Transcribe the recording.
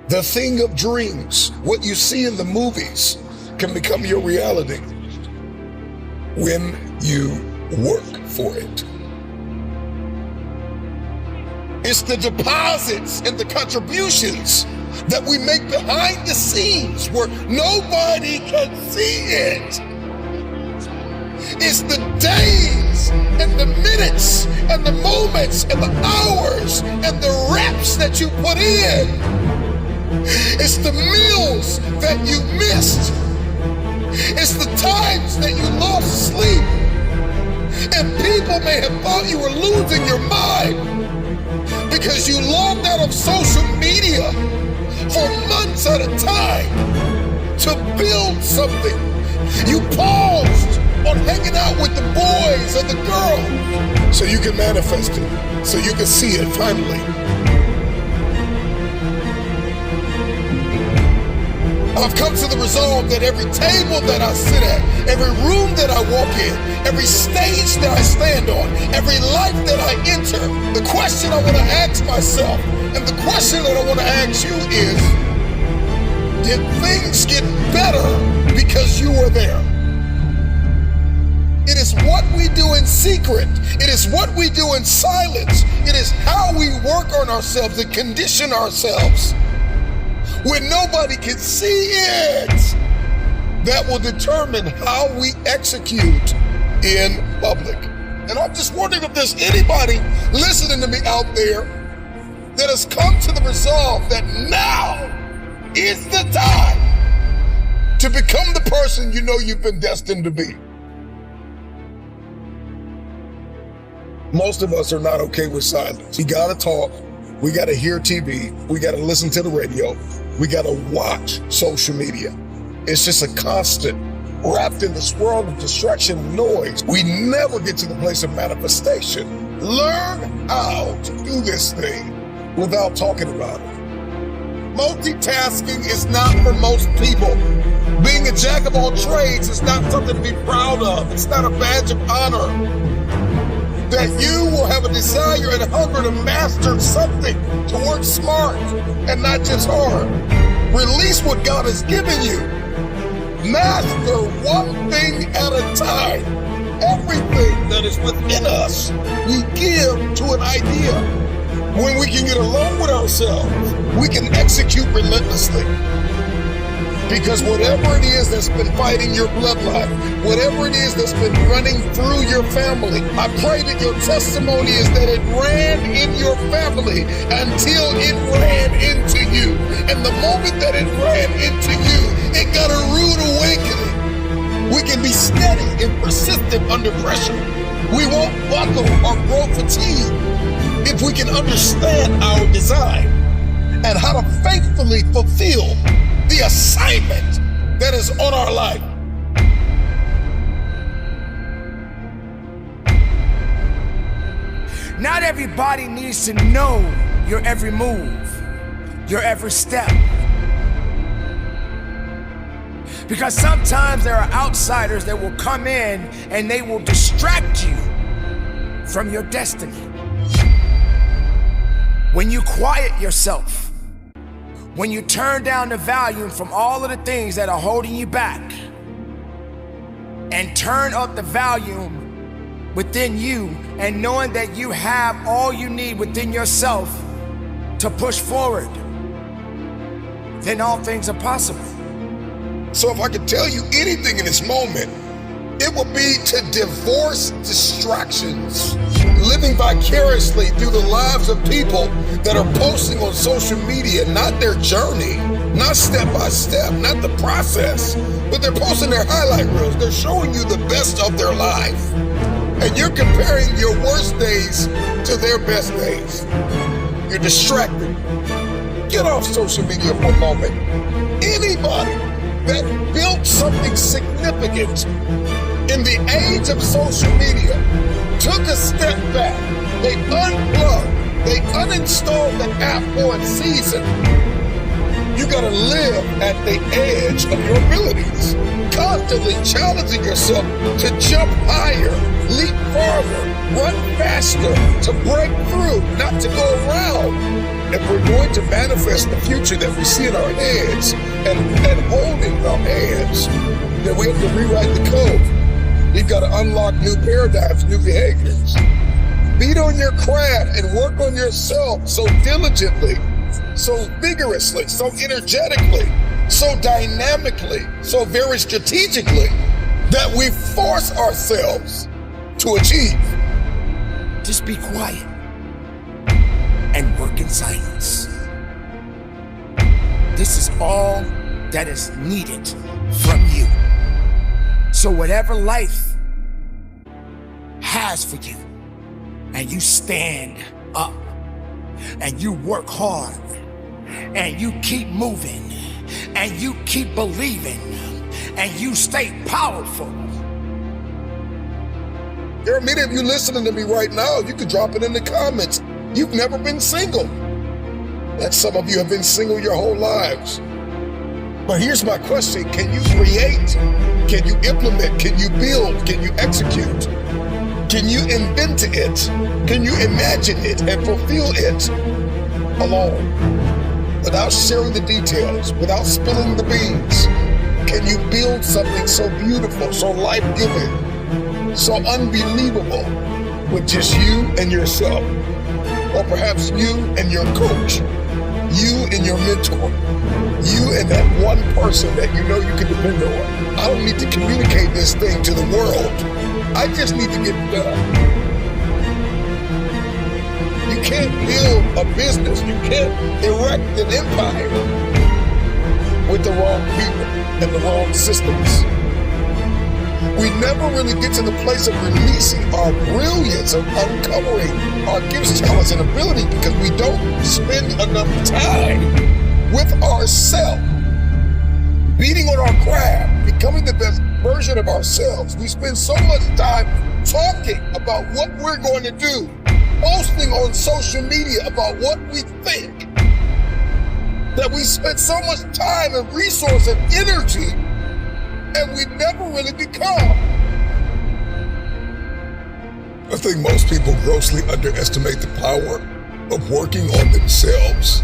The thing of dreams, what you see in the movies, can become your reality when you work for it. It's the deposits and the contributions that we make behind the scenes where nobody can see it. It's the days and the minutes and the moments and the hours and the reps that you put in. It's the meals that you missed. It's the times that you lost sleep. And people may have thought you were losing your mind because you logged out of social media for months at a time to build something. You paused on hanging out with the boys or the girls so you can manifest it, so you can see it finally. I've come to the resolve that every table that I sit at, every room that I walk in, every stage that I stand on, every life that I enter, the question I want to ask myself and the question that I want to ask you is, did things get better because you were there? It is what we do in secret. It is what we do in silence. It is how we work on ourselves and condition ourselves when nobody can see it, that will determine how we execute in public. And I'm just wondering if there's anybody listening to me out there that has come to the resolve that now is the time to become the person you know you've been destined to be. Most of us are not okay with silence. We gotta talk, we gotta hear TV, we gotta listen to the radio, we gotta watch social media. It's just a constant, wrapped in this world of distraction and noise. We never get to the place of manifestation. Learn how to do this thing without talking about it. Multitasking is not for most people. Being a jack of all trades is not something to be proud of. It's not a badge of honor. That you will have a desire and a hunger to master something, to work smart and not just hard. Release what God has given you. Master one thing at a time. Everything that is within us, we give to an idea. When we can get alone with ourselves, we can execute relentlessly. Because whatever it is that's been fighting your bloodline, whatever it is that's been running through your family, I pray that your testimony is that it ran in your family until it ran into you. And the moment that it ran into you, it got a rude awakening. We can be steady and persistent under pressure. We won't buckle or grow fatigue if we can understand our design and how to faithfully fulfill the assignment that is on our life. Not everybody needs to know your every move, your every step. Because sometimes there are outsiders that will come in and they will distract you from your destiny. When you quiet yourself, when you turn down the volume from all of the things that are holding you back and turn up the volume within you and knowing that you have all you need within yourself to push forward, then all things are possible. So if I could tell you anything in this moment, it would be to divorce distractions, living vicariously through the lives of people that are posting on social media, not their journey, not step by step, not the process, but they're posting their highlight reels. They're showing you the best of their life. And you're comparing your worst days to their best days. You're distracted. Get off social media for a moment. Anybody that built something significant in the age of social media took a step back. They unplugged. They uninstalled the app for a season. You gotta live at the edge of your abilities, constantly challenging yourself to jump higher, leap farther, run faster, to break through, not to go around. If we're going to manifest the future that we see in our heads and holding our hands, then we have to rewrite the code. You've got to unlock new paradigms, new behaviors. Beat on your craft and work on yourself so diligently, so vigorously, so energetically, so dynamically, so very strategically that we force ourselves to achieve. Just be quiet and work in silence. This is all that is needed from you. So whatever life has for you, and you stand up, and you work hard, and you keep moving, and you keep believing, and you stay powerful. There are many of you listening to me right now. You could drop it in the comments. You've never been single. And some of you have been single your whole lives. But here's my question. Can you create? Can you implement? Can you build? Can you execute? Can you invent it? Can you imagine it and fulfill it alone? Without sharing the details, without spilling the beans? Can you build something so beautiful, so life-giving, so unbelievable with just you and yourself? Or perhaps you and your coach, you and your mentor, you and that one person that you know you can depend on. I don't need to communicate this thing to the world. I just need to get it done. You can't build a business, you can't erect an empire with the wrong people and the wrong systems. We never really get to the place of releasing our brilliance, of uncovering our gifts, talents, and ability because we don't spend enough time with ourselves, beating on our craft, becoming the best version of ourselves. We spend so much time talking about what we're going to do, posting on social media about what we think, that we spend so much time and resource and energy, and we never really become. I think most people grossly underestimate the power of working on themselves.